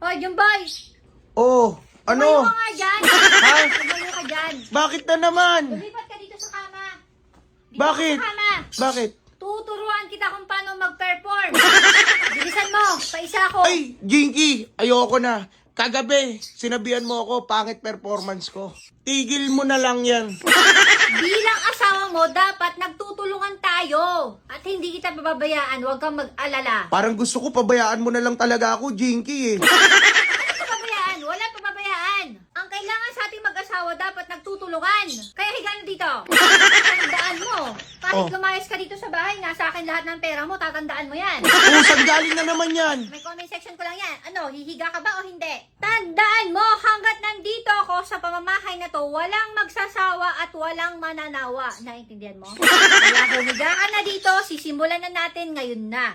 Hoy, Jumboy! Oh, Tumayo ano? ka nga dyan! Ha? Tumayo ka dyan! Bakit na naman? Lumipat ka dito sa kama! Dito Bakit? ka sa kama! Bakit? Tuturuan kita kung paano mag-perform! Bilisan mo! Paisa ako! Ay, Jinky, ayoko na. Kagabi, sinabihan mo ako, pangit performance ko. Tigil mo na lang yan. Bilang asawa mo, dapat nagtutulungan tayo! At hindi kita bababayaan, huwag kang mag-alala. Parang gusto ko pabayaan mo na lang talaga ako, Jinky eh. Ano pababayaan? Wala pababayaan! Ang kailangan sa ating mag-asawa, dapat nagtutulungan! Kaya higa na dito! Tandaan mo! Kahit Oh. lumayas ka dito sa bahay, nasa akin lahat ng pera mo, tatandaan mo yan! Saan galing na naman yan? May comment section ko lang yan. Ano, hihiga ka ba o hindi? Tandaan mo, hanggat nandito ako sa pamamahay na to, walang magsasawa at walang mananawa. Naintindihan mo? Kaya humiga ka na dito, sisimulan na natin ngayon na.